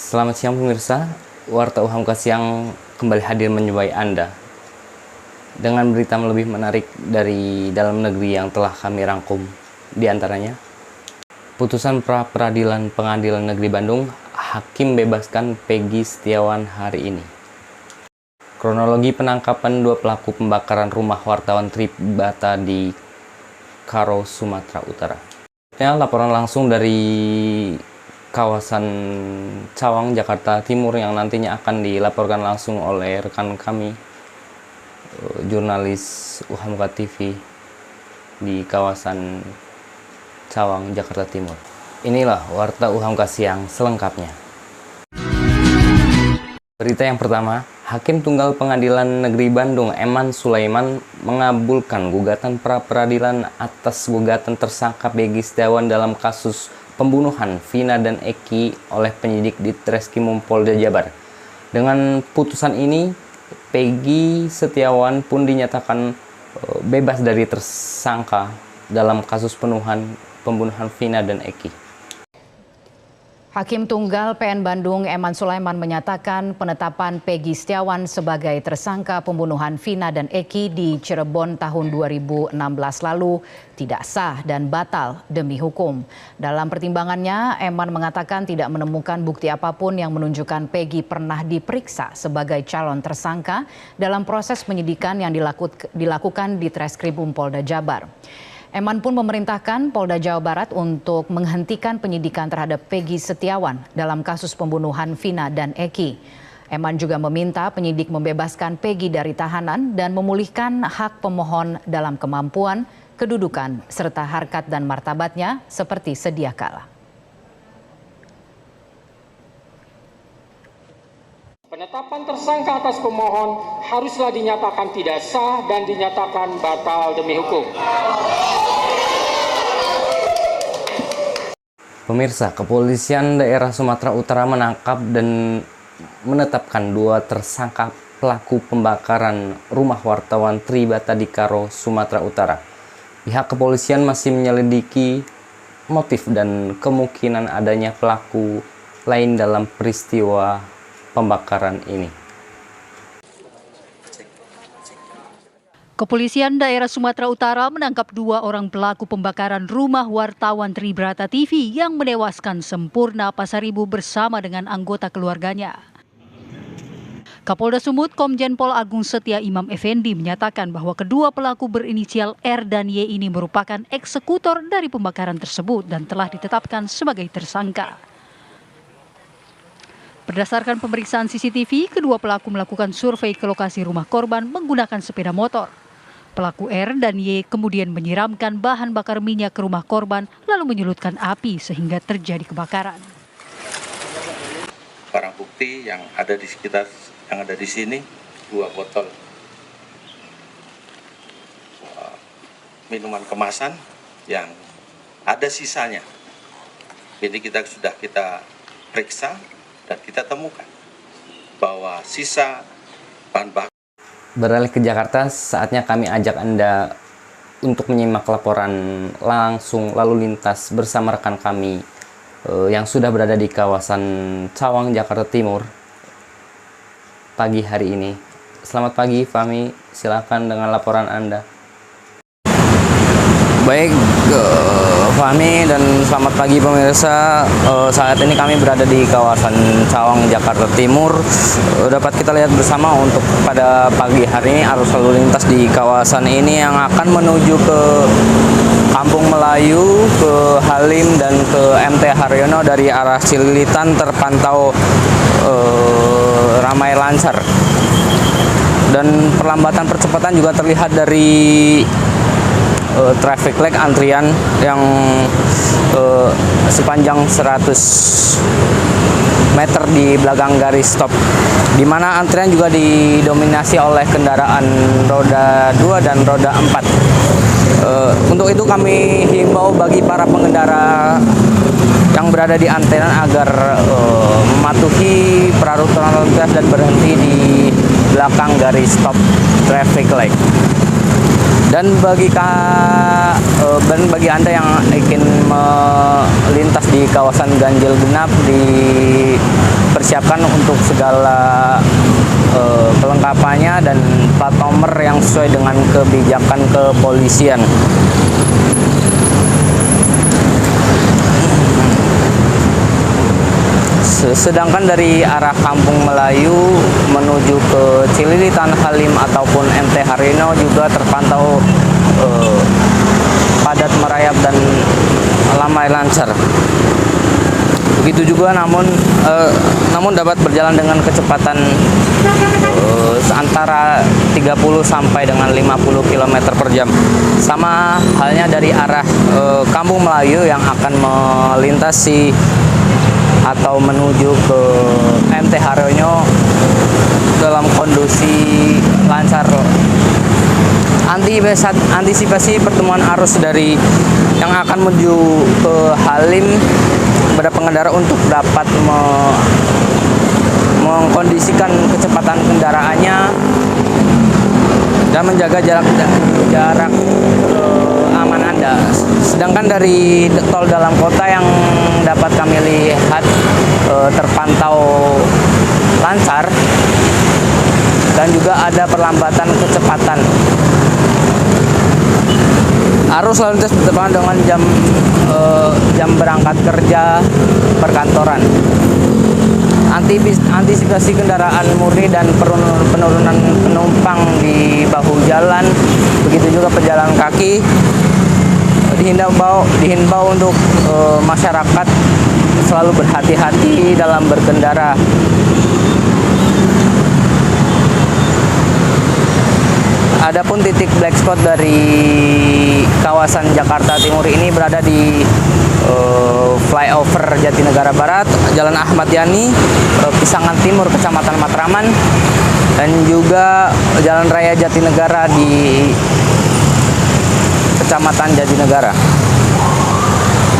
Selamat siang pemirsa, Warta UHAMKA Siang kembali hadir menyuai Anda dengan berita lebih menarik dari dalam negeri yang telah kami rangkum. Di antaranya, putusan pra-peradilan Pengadilan Negeri Bandung, hakim bebaskan Peggy Setiawan hari ini. Kronologi penangkapan dua pelaku pembakaran rumah wartawan Tribata di Karo, Sumatera Utara. Laporan langsung dari kawasan Cawang, Jakarta Timur yang nantinya akan dilaporkan langsung oleh rekan kami, jurnalis UHAMKA TV di kawasan Cawang, Jakarta Timur. Inilah Warta UHAMKA Siang selengkapnya. Berita yang pertama, Hakim Tunggal Pengadilan Negeri Bandung Eman Sulaiman mengabulkan gugatan pra-peradilan atas gugatan tersangka Peggy Setiawan dalam kasus pembunuhan Vina dan Eki oleh penyidik di Treskrimum Polda Jabar. Dengan putusan ini, Peggy Setiawan pun dinyatakan bebas dari tersangka dalam kasus pembunuhan Vina dan Eki. Hakim Tunggal PN Bandung Eman Sulaiman menyatakan penetapan Peggy Setiawan sebagai tersangka pembunuhan Vina dan Eki di Cirebon tahun 2016 lalu tidak sah dan batal demi hukum. Dalam pertimbangannya, Eman mengatakan tidak menemukan bukti apapun yang menunjukkan Peggy pernah diperiksa sebagai calon tersangka dalam proses penyidikan yang dilakukan di Treskrimum Polda Jabar. Eman pun memerintahkan Polda Jawa Barat untuk menghentikan penyidikan terhadap Peggy Setiawan dalam kasus pembunuhan Vina dan Eki. Eman juga meminta penyidik membebaskan Peggy dari tahanan dan memulihkan hak pemohon dalam kemampuan, kedudukan, serta harkat dan martabatnya seperti sedia kala. Penetapan tersangka atas pemohon haruslah dinyatakan tidak sah dan dinyatakan batal demi hukum. Pemirsa, Kepolisian Daerah Sumatera Utara menangkap dan menetapkan dua tersangka pelaku pembakaran rumah wartawan Tribata di Karo, Sumatera Utara. Pihak kepolisian masih menyelidiki motif dan kemungkinan adanya pelaku lain dalam peristiwa pembakaran ini. Kepolisian Daerah Sumatera Utara menangkap dua orang pelaku pembakaran rumah wartawan Tribata TV yang menewaskan Sempurna Pasaribu bersama dengan anggota keluarganya. Kapolda Sumut Komjen Pol Agung Setia Imam Effendi menyatakan bahwa kedua pelaku berinisial R dan Y ini merupakan eksekutor dari pembakaran tersebut dan telah ditetapkan sebagai tersangka. Berdasarkan pemeriksaan CCTV, kedua pelaku melakukan survei ke lokasi rumah korban menggunakan sepeda motor. Pelaku R dan Y kemudian menyiramkan bahan bakar minyak ke rumah korban lalu menyulutkan api sehingga terjadi kebakaran. Barang bukti yang ada di sekitar sini 2 botol minuman kemasan yang ada sisanya. Jadi sudah kita periksa dan kita temukan bahwa sisa bahan bakar. Beralih ke Jakarta, saatnya kami ajak Anda untuk menyimak laporan langsung lalu lintas bersama rekan kami yang sudah berada di kawasan Cawang, Jakarta Timur pagi hari ini. Selamat pagi Fahmi, silakan dengan laporan Anda. Baik, Fahmi dan selamat pagi pemirsa. Saat ini kami berada di kawasan Cawang, Jakarta Timur. Dapat kita lihat bersama untuk pada pagi hari ini arus lalu lintas di kawasan ini yang akan menuju ke Kampung Melayu, ke Halim dan ke MT Haryono dari arah Cililitan terpantau ramai lancar. Dan perlambatan percepatan juga terlihat dari traffic light antrian yang sepanjang 100 meter di belakang garis stop, di mana antrian juga didominasi oleh kendaraan roda 2 dan roda 4. Untuk itu kami himbau bagi para pengendara yang berada di antrian agar mematuhi peraturan lalu lintas dan berhenti di belakang garis stop traffic light. Dan bagi Anda yang ingin melintas di kawasan ganjil genap, dipersiapkan untuk segala kelengkapannya dan plat nomor yang sesuai dengan kebijakan kepolisian. Sedangkan dari arah Kampung Melayu menuju ke Cililitan, Halim ataupun MT Haryono juga terpantau padat merayap dan ramai lancar. Begitu juga namun dapat berjalan dengan kecepatan antara 30 sampai dengan 50 km per jam. Sama halnya dari arah Kampung Melayu yang akan melintasi atau menuju ke MT Haryono dalam kondisi lancar. Antisipasi pertemuan arus dari yang akan menuju ke Halim pada pengendara untuk dapat mengkondisikan kecepatan kendaraannya dan menjaga jarak aman Anda. Sedangkan dari tol dalam kota yang dapat kami lihat terpantau lancar dan juga ada perlambatan kecepatan. Arus lalu lintas bertepatan dengan jam berangkat kerja perkantoran. Antisipasi kendaraan murni dan penurunan penumpang di bahu jalan, begitu juga pejalan kaki dihimbau untuk masyarakat selalu berhati-hati dalam berkendara. Adapun titik black spot dari kawasan Jakarta Timur ini berada di flyover Jatinegara Barat, Jalan Ahmad Yani, Pisangan Timur, Kecamatan Matraman, dan juga Jalan Raya Jatinegara di Kecamatan Jatinegara.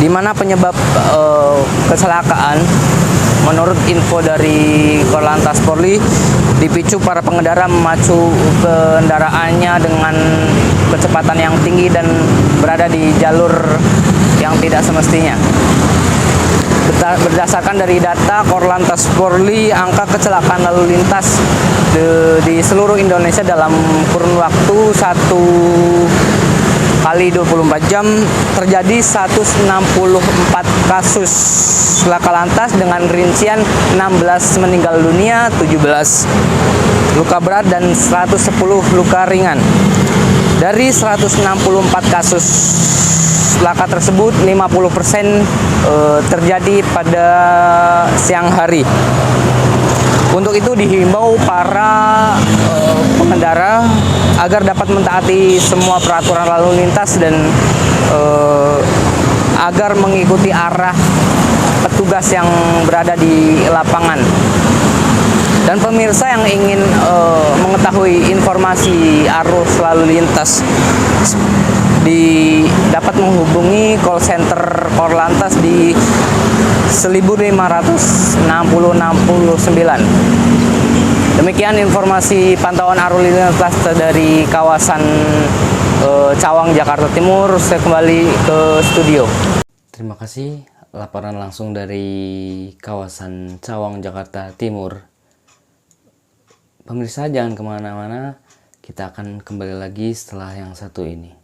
Di mana penyebab kecelakaan menurut info dari Korlantas Polri dipicu para pengendara memacu kendaraannya dengan kecepatan yang tinggi dan berada di jalur yang tidak semestinya. Berdasarkan dari data Korlantas Polri, angka kecelakaan lalu lintas di seluruh Indonesia dalam kurun waktu 1 kali 24 jam terjadi 164 kasus laka lantas dengan rincian 16 meninggal dunia, 17 luka berat dan 110 luka ringan. Dari 164 kasus laka tersebut 50% terjadi pada siang hari. Untuk itu dihimbau para pengendara agar dapat mentaati semua peraturan lalu lintas dan agar mengikuti arah petugas yang berada di lapangan. Dan pemirsa yang ingin mengetahui informasi arus lalu lintas dapat menghubungi call center Korlantas di 1560 69. Demikian informasi pantauan arus lintas dari kawasan Cawang, Jakarta Timur. Saya kembali ke studio. Terima kasih laporan langsung dari kawasan Cawang, Jakarta Timur. Pemirsa jangan kemana-mana, kita akan kembali lagi setelah yang satu ini.